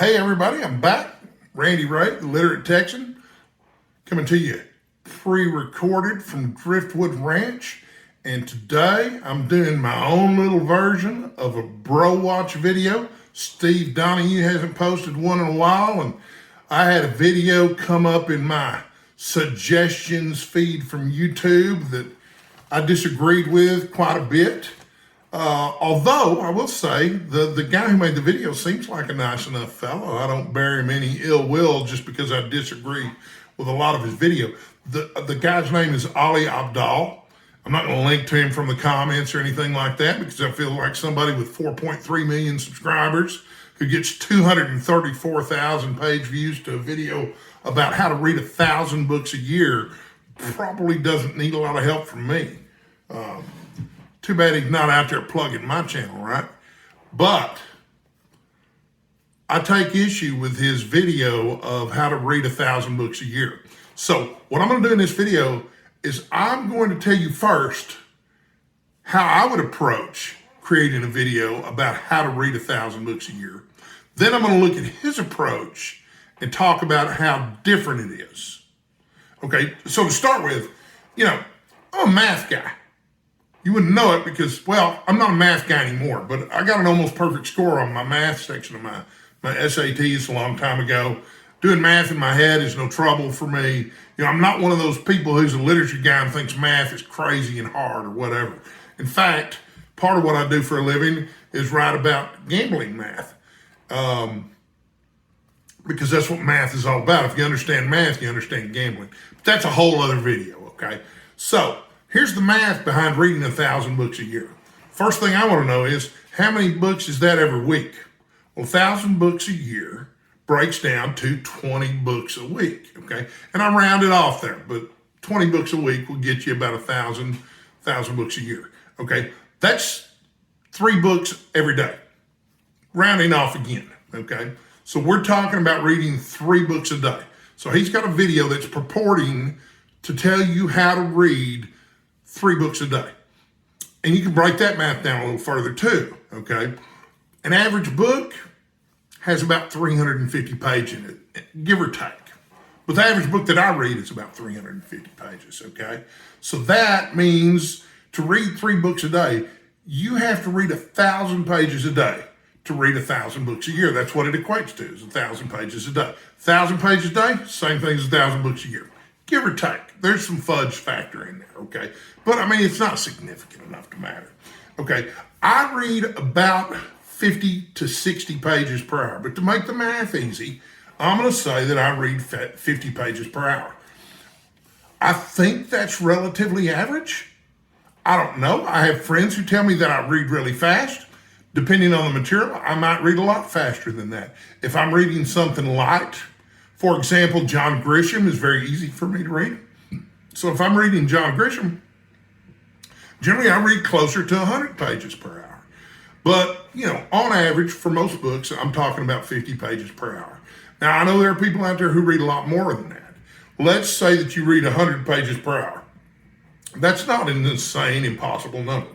Hey everybody, I'm back. Randy Wright, the Literate Texan, coming to you pre-recorded from Driftwood Ranch. And today I'm doing my own little version of a Bro Watch video. Steve Donahue hasn't posted one in a while, and I had a video come up in my suggestions feed from YouTube that I disagreed with quite a bit. Although I will say the guy who made the video seems like a nice enough fellow. I don't bear him any ill will just because I disagree with a lot of his video. The guy's name is Ali Abdal. I'm not going to link to him from the comments or anything like that because I feel like somebody with 4.3 million subscribers who gets 234,000 page views to a video about how to read 1,000 books a year probably doesn't need a lot of help from me. Too bad he's not out there plugging my channel, right? But I take issue with his video of how to read 1,000 books a year. So what I'm going to do in this video is I'm going to tell you first how I would approach creating a video about how to read 1,000 books a year. Then I'm going to look at his approach and talk about how different it is. Okay, so to start with, I'm a math guy. You wouldn't know it because, well, I'm not a math guy anymore, but I got an almost perfect score on my math section of my SATs a long time ago. Doing math in my head is no trouble for me. I'm not one of those people who's a literature guy and thinks math is crazy and hard or whatever. In fact, part of what I do for a living is write about gambling math. Because that's what math is all about. If you understand math, you understand gambling. But that's a whole other video, okay? So here's the math behind reading 1,000 books a year. First thing I want to know is, how many books is that every week? Well, 1,000 books a year breaks down to 20 books a week, okay? And I round it off there, but 20 books a week will get you about 1,000 books a year, okay? That's 3 books every day. Rounding off again, okay? So we're talking about reading 3 books a day. So he's got a video that's purporting to tell you how to read 3 books a day. And you can break that math down a little further too, okay? An average book has about 350 pages in it, give or take. But the average book that I read is about 350 pages, okay? So that means to read 3 books a day, you have to read 1,000 pages a day to read 1,000 books a year. That's what it equates to, is 1,000 pages a day. 1,000 pages a day, same thing as 1,000 books a year. Give or take. There's some fudge factor in there, okay? But I mean, it's not significant enough to matter, okay? I read about 50 to 60 pages per hour, but to make the math easy, I'm gonna say that I read 50 pages per hour. I think that's relatively average. I don't know. I have friends who tell me that I read really fast. Depending on the material, I might read a lot faster than that. If I'm reading something light, for example, John Grisham is very easy for me to read. So if I'm reading John Grisham, generally I read closer to 100 pages per hour. But, on average, for most books, I'm talking about 50 pages per hour. Now, I know there are people out there who read a lot more than that. Let's say that you read 100 pages per hour. That's not an insane, impossible number.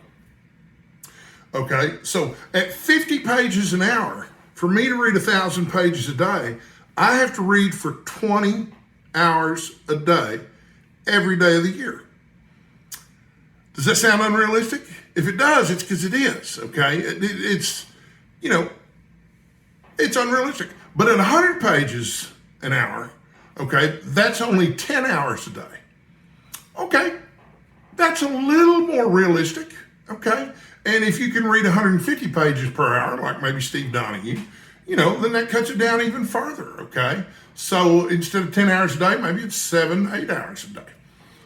Okay, so at 50 pages an hour, for me to read 1,000 pages a day, I have to read for 20 hours a day, every day of the year. Does that sound unrealistic? If it does, it's because it is, okay? It's unrealistic. But at 100 pages an hour, okay, that's only 10 hours a day. Okay, that's a little more realistic, okay? And if you can read 150 pages per hour, like maybe Steve Donahue, then that cuts it down even further, okay? So instead of 10 hours a day, maybe it's 7, 8 hours a day.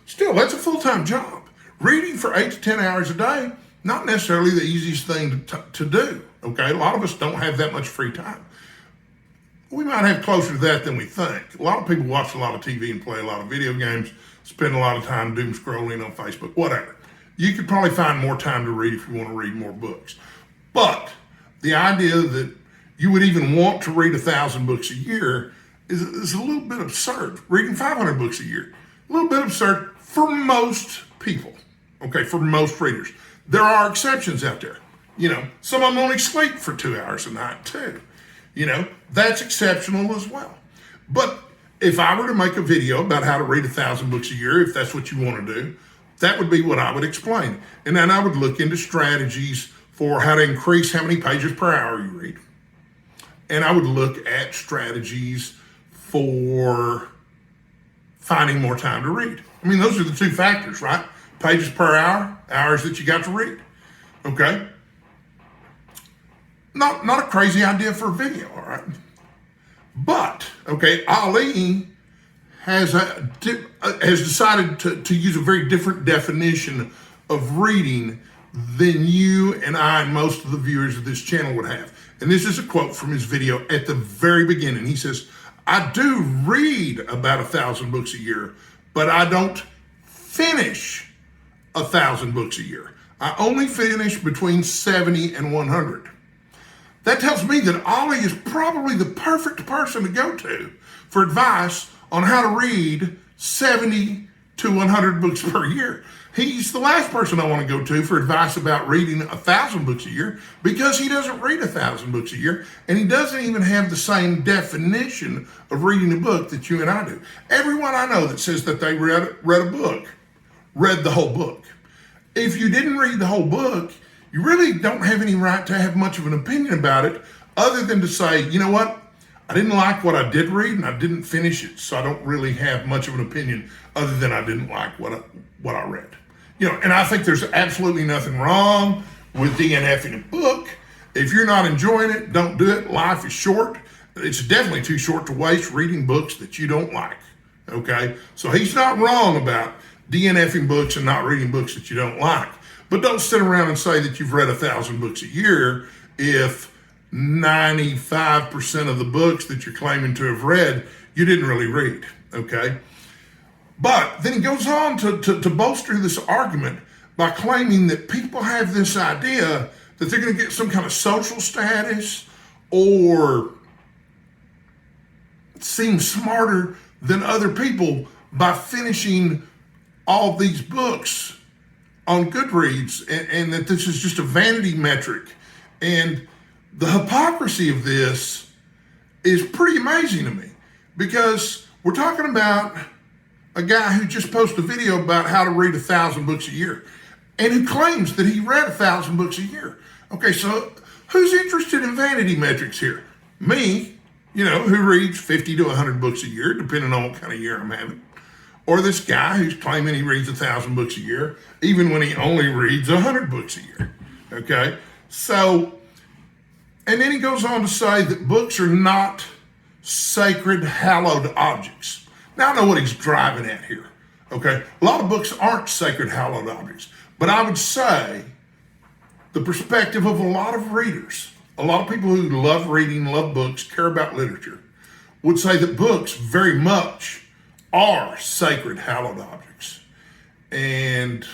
Still, that's a full-time job. Reading for 8 to 10 hours a day, not necessarily the easiest thing to do, okay? A lot of us don't have that much free time. We might have closer to that than we think. A lot of people watch a lot of TV and play a lot of video games, spend a lot of time doom scrolling on Facebook, whatever. You could probably find more time to read if you want to read more books. But the idea that you would even want to read 1,000 books a year is a little bit absurd. Reading 500 books a year, a little bit absurd for most people, okay, for most readers. There are exceptions out there. Some of them only sleep for 2 hours a night too. That's exceptional as well. But if I were to make a video about how to read 1,000 books a year, if that's what you want to do, that would be what I would explain. And then I would look into strategies for how to increase how many pages per hour you read. And I would look at strategies for finding more time to read. I mean, those are the two factors, right? Pages per hour, hours that you got to read. Okay? Not a crazy idea for a video, all right? But, okay, Ali has decided to use a very different definition of reading than you and I and most of the viewers of this channel would have. And this is a quote from his video at the very beginning. He says, I do read about 1,000 books a year, but I don't finish 1,000 books a year. I only finish between 70 and 100. That tells me that Ollie is probably the perfect person to go to for advice on how to read 70 to 100 books per year. He's the last person I want to go to for advice about reading 1,000 books a year, because he doesn't read 1,000 books a year, and he doesn't even have the same definition of reading a book that you and I do. Everyone I know that says that they read a book, read the whole book. If you didn't read the whole book, you really don't have any right to have much of an opinion about it, other than to say, you know what? I didn't like what I did read and I didn't finish it, so I don't really have much of an opinion other than I didn't like what I read. And I think there's absolutely nothing wrong with DNFing a book. If you're not enjoying it, don't do it. Life is short. It's definitely too short to waste reading books that you don't like, okay? So he's not wrong about DNFing books and not reading books that you don't like. But don't sit around and say that you've read 1,000 books a year if 95% of the books that you're claiming to have read, you didn't really read, okay? But then he goes on to bolster this argument by claiming that people have this idea that they're going to get some kind of social status or seem smarter than other people by finishing all these books on Goodreads, and that this is just a vanity metric. And the hypocrisy of this is pretty amazing to me, because we're talking about a guy who just posted a video about how to read 1,000 books a year and who claims that he read 1,000 books a year. Okay, so who's interested in vanity metrics here? Me, who reads 50 to 100 books a year, depending on what kind of year I'm having. Or this guy who's claiming he reads 1,000 books a year, even when he only reads 100 books a year. Okay, so, and then he goes on to say that books are not sacred, hallowed objects. Now I know what he's driving at here, okay? A lot of books aren't sacred, hallowed objects, but I would say the perspective of a lot of readers, a lot of people who love reading, love books, care about literature, would say that books very much are sacred, hallowed objects. And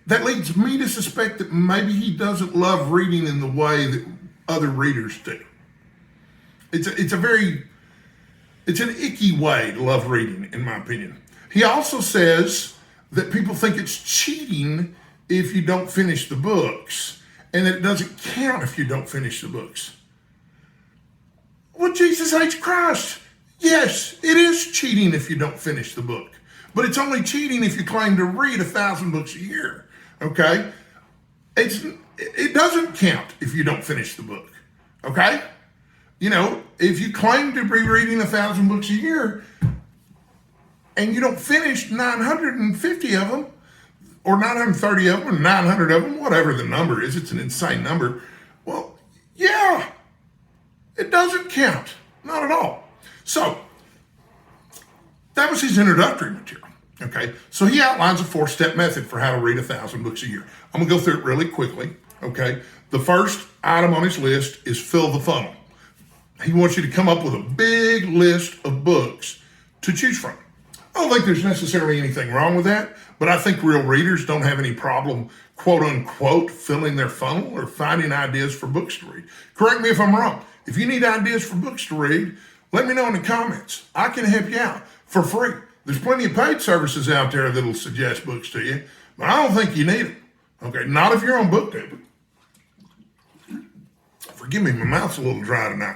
that leads me to suspect that maybe he doesn't love reading in the way that other readers do. It's an icky way to love reading, in my opinion. He also says that people think it's cheating if you don't finish the books, and that it doesn't count if you don't finish the books. Well, Jesus H. Christ, yes, it is cheating if you don't finish the book, but it's only cheating if you claim to read 1,000 books a year, okay? It doesn't count if you don't finish the book, okay? If you claim to be reading 1,000 books a year and you don't finish 950 of them, or 930 of them, or 900 of them, whatever the number is, it's an insane number. Well, yeah, it doesn't count, not at all. So that was his introductory material, okay? So he outlines a 4-step method for how to read 1,000 books a year. I'm gonna go through it really quickly, okay? The first item on his list is fill the funnel. He wants you to come up with a big list of books to choose from. I don't think there's necessarily anything wrong with that, but I think real readers don't have any problem, quote unquote, filling their funnel or finding ideas for books to read. Correct me if I'm wrong. If you need ideas for books to read, let me know in the comments. I can help you out for free. There's plenty of paid services out there that'll suggest books to you, but I don't think you need them. Okay, not if you're on BookTube. Forgive me, my mouth's a little dry tonight.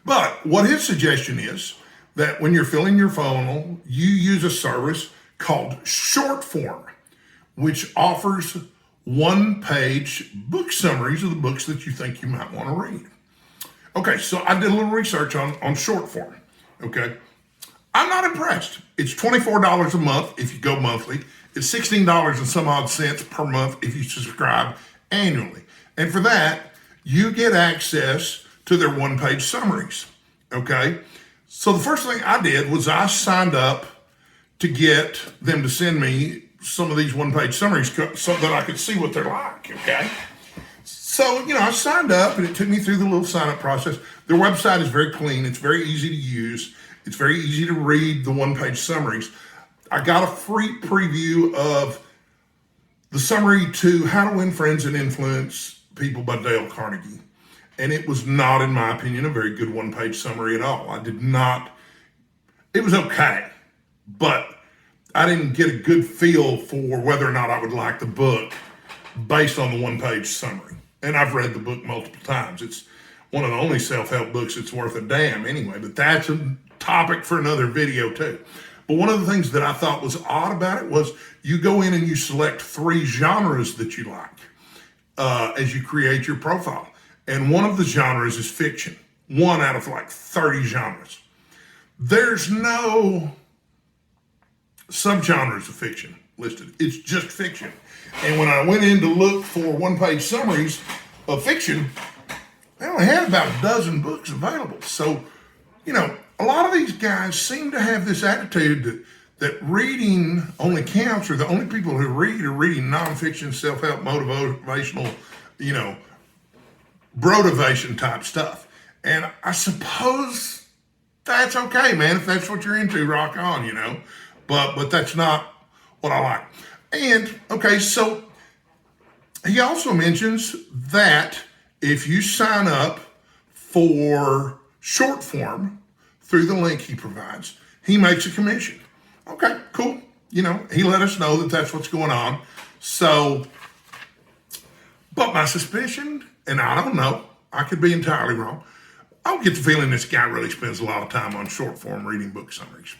But what his suggestion is that when you're filling your funnel, you use a service called Shortform, which offers one-page book summaries of the books that you think you might want to read. Okay, so I did a little research on Shortform. Okay, I'm not impressed. It's $24 a month if you go monthly. It's $16 and some odd cents per month if you subscribe annually. And for that, you get access to their one-page summaries. Okay, so the first thing I did was I signed up to get them to send me some of these one-page summaries so that I could see what they're like. Okay, so I signed up and it took me through the little sign-up process. Their website is very clean. It's very easy to use. It's very easy to read the one-page summaries. I got a free preview of the summary to How to Win Friends and Influence People by Dale Carnegie. And it was not, in my opinion, a very good one-page summary at all. It was okay, but I didn't get a good feel for whether or not I would like the book based on the one-page summary. And I've read the book multiple times. It's one of the only self-help books that's worth a damn anyway, but that's a topic for another video too. But one of the things that I thought was odd about it was you go in and you select 3 genres that you like as you create your profile. And one of the genres is fiction. 1 out of like 30 genres. There's no subgenres of fiction listed. It's just fiction. And when I went in to look for one-page summaries of fiction, they only had about a dozen books available. So, a lot of these guys seem to have this attitude that reading only counts, or the only people who read are reading nonfiction, self-help, motivational, brotivation type stuff. And I suppose that's okay, man. If that's what you're into, rock on, But that's not what I like. And, okay, so he also mentions that if you sign up for Shortform through the link he provides, he makes a commission. Okay, cool. He let us know that that's what's going on. So, but my suspicion, and I don't know, I could be entirely wrong, I don't get the feeling this guy really spends a lot of time on Shortform reading book summaries.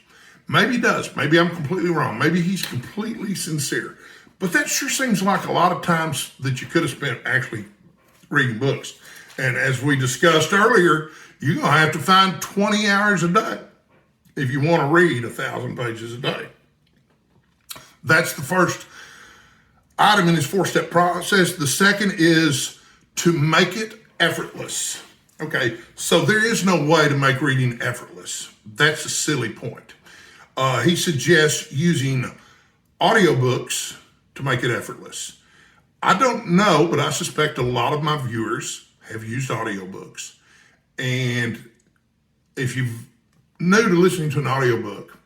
Maybe he does. Maybe I'm completely wrong. Maybe he's completely sincere. But that sure seems like a lot of times that you could have spent actually reading books. And as we discussed earlier, you're going to have to find 20 hours a day if you want to read 1,000 pages a day. That's the first item in this 4-step process. The second is to make it effortless. Okay, so there is no way to make reading effortless. That's a silly point. He suggests using audiobooks to make it effortless. I don't know, but I suspect a lot of my viewers have used audiobooks. And if you're new to listening to an audiobook,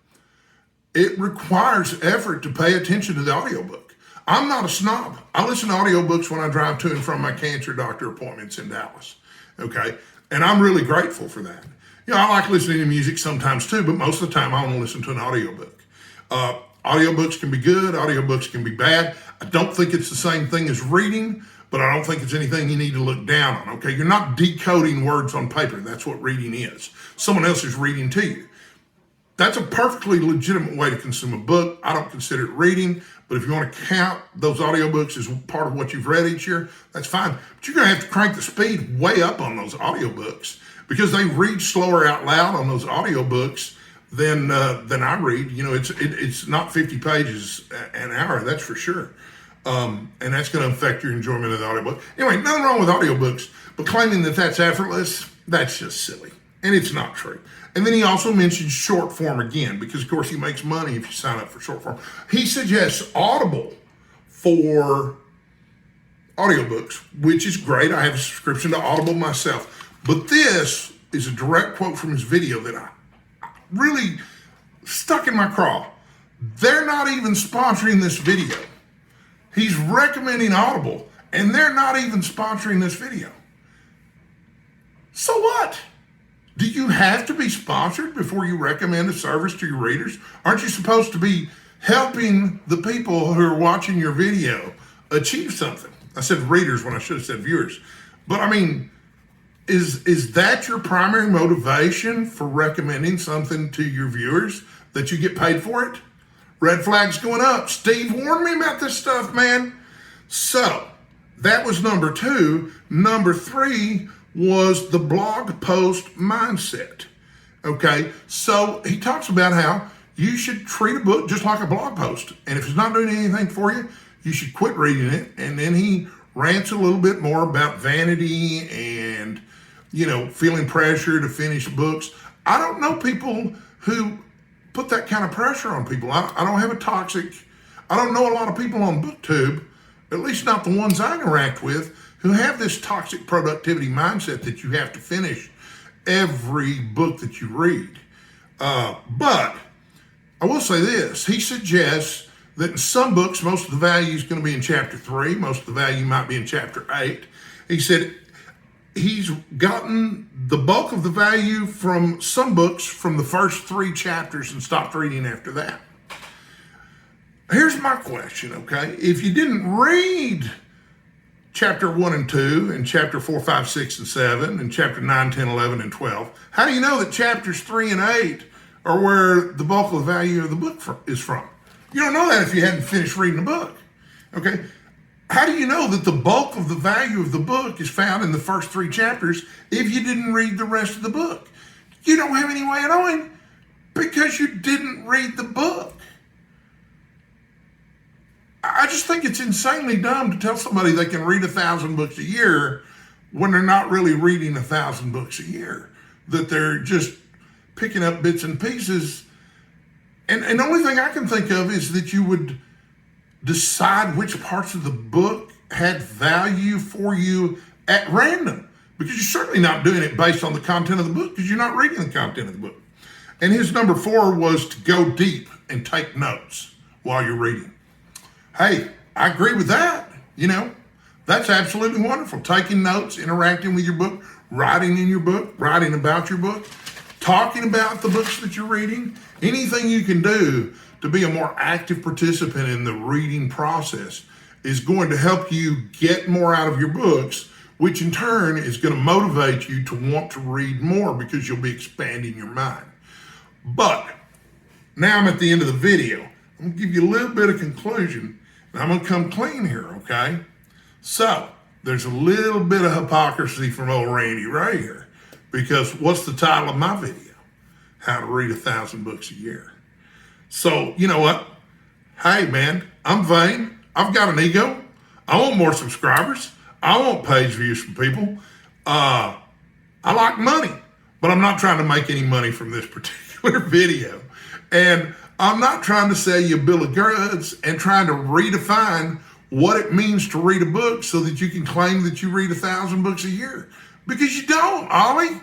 it requires effort to pay attention to the audiobook. I'm not a snob. I listen to audiobooks when I drive to and from my cancer doctor appointments in Dallas. Okay, and I'm really grateful for that. I like listening to music sometimes too, but most of the time I want to listen to an audiobook. Audiobooks can be good, audiobooks can be bad. I don't think it's the same thing as reading, but I don't think it's anything you need to look down on, okay? You're not decoding words on paper. That's what reading is. Someone else is reading to you. That's a perfectly legitimate way to consume a book. I don't consider it reading, but if you want to count those audiobooks as part of what you've read each year, that's fine. But you're going to have to crank the speed way up on those audiobooks because they read slower out loud on those audiobooks than I read. It's not 50 pages an hour, that's for sure. And that's going to affect your enjoyment of the audiobook. Anyway, nothing wrong with audiobooks, but claiming that that's effortless, that's just silly. And it's not true. And then he also mentions Shortform again, because of course he makes money if you sign up for Shortform. He suggests Audible for audiobooks, which is great. I have a subscription to Audible myself. But this is a direct quote from his video that I really stuck in my craw. They're not even sponsoring this video. He's recommending Audible, and they're not even sponsoring this video. So what? Do you have to be sponsored before you recommend a service to your readers? Aren't you supposed to be helping the people who are watching your video achieve something? I said readers when I should have said viewers. But I mean, Is that your primary motivation for recommending something to your viewers, that you get paid for it? Red flags going up. Steve warned me about this stuff, man. So that was number 2. Number 3 was the blog post mindset. Okay, so he talks about how you should treat a book just like a blog post. And if it's not doing anything for you, you should quit reading it. And then he rants a little bit more about vanity and, feeling pressure to finish books. I don't know people who put that kind of pressure on people. I don't know a lot of people on BookTube, at least not the ones I interact with, who have this toxic productivity mindset that you have to finish every book that you read. But I will say this, he suggests that in some books, most of the value is going to be in chapter 3, most of the value might be in chapter 8. He said he's gotten the bulk of the value from some books from the first 3 chapters and stopped reading after that. Here's my question, okay? If you didn't read chapter 1 and 2 and chapter 4, 5, 6, and 7 and chapter 9, 10, 11, and 12, how do you know that chapters 3 and 8 are where the bulk of the value of the book is from? You don't know that if you hadn't finished reading the book, okay? How do you know that the bulk of the value of the book is found in the first 3 chapters if you didn't read the rest of the book? You don't have any way of knowing because you didn't read the book. I just think it's insanely dumb to tell somebody they can read 1,000 books a year when they're not really reading 1,000 books a year, that they're just picking up bits and pieces. And the only thing I can think of is that you would decide which parts of the book had value for you at random, because you're certainly not doing it based on the content of the book because you're not reading the content of the book. And his number 4 was to go deep and take notes while you're reading. Hey, I agree with that. That's absolutely wonderful. Taking notes, interacting with your book, writing in your book, writing about your book, talking about the books that you're reading, anything you can do to be a more active participant in the reading process is going to help you get more out of your books, which in turn is going to motivate you to want to read more because you'll be expanding your mind. But now I'm at the end of the video. I'm going to give you a little bit of conclusion, and I'm going to come clean here, okay? So there's a little bit of hypocrisy from old Randy right here, because what's the title of my video? How to read 1,000 books a year. So, you know what? Hey, man, I'm vain. I've got an ego. I want more subscribers. I want page views from people. I like money, but I'm not trying to make any money from this particular video. And I'm not trying to sell you a bill of goods and trying to redefine what it means to read a book so that you can claim that you read 1,000 books a year. Because you don't, Ollie.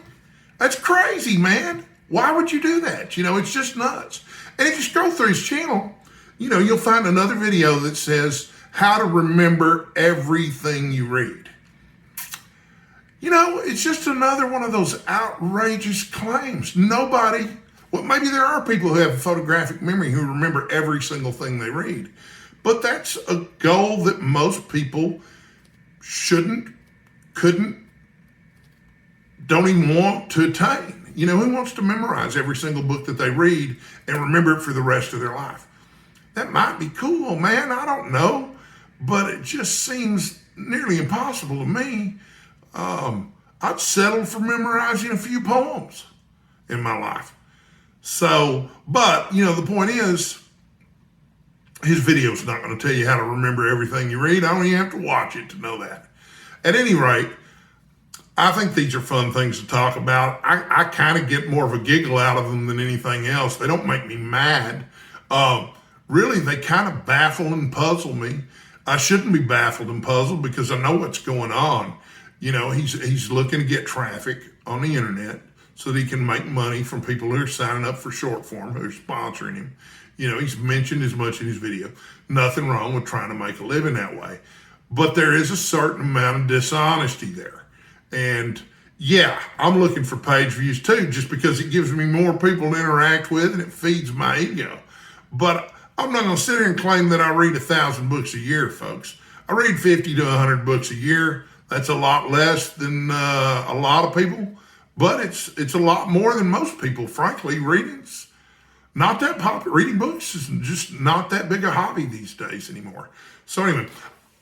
That's crazy, man. Why would you do that? It's just nuts. And if you scroll through his channel, you'll find another video that says how to remember everything you read. It's just another one of those outrageous claims. Maybe there are people who have photographic memory who remember every single thing they read. But that's a goal that most people couldn't, don't even want to attain. Who wants to memorize every single book that they read and remember it for the rest of their life? That might be cool, man. I don't know. But it just seems nearly impossible to me. I'd settle for memorizing a few poems in my life. So, but, the point is, his video's not going to tell you how to remember everything you read. I don't even have to watch it to know that. At any rate, I think these are fun things to talk about. I kind of get more of a giggle out of them than anything else. They don't make me mad. Really, they kind of baffle and puzzle me. I shouldn't be baffled and puzzled because I know what's going on. He's looking to get traffic on the internet so that he can make money from people who are signing up for Shortform, who are sponsoring him. He's mentioned as much in his video. Nothing wrong with trying to make a living that way. But there is a certain amount of dishonesty there. And yeah, I'm looking for page views too, just because it gives me more people to interact with and it feeds my ego. But I'm not going to sit here and claim that I read 1,000 books a year, folks. I read 50 to 100 books a year. That's a lot less than a lot of people, but it's a lot more than most people. Frankly, reading's not that popular. Reading books is just not that big a hobby these days anymore. So anyway,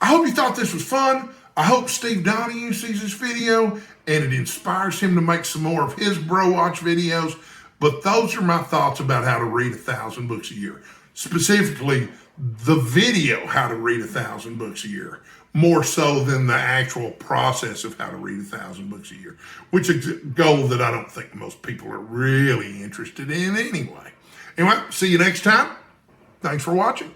I hope you thought this was fun. I hope Steve Donahue sees this video and it inspires him to make some more of his Bro Watch videos. But those are my thoughts about how to read 1,000 books a year. Specifically, the video, how to read 1,000 books a year, more so than the actual process of how to read 1,000 books a year, which is a goal that I don't think most people are really interested in anyway. Anyway, see you next time. Thanks for watching.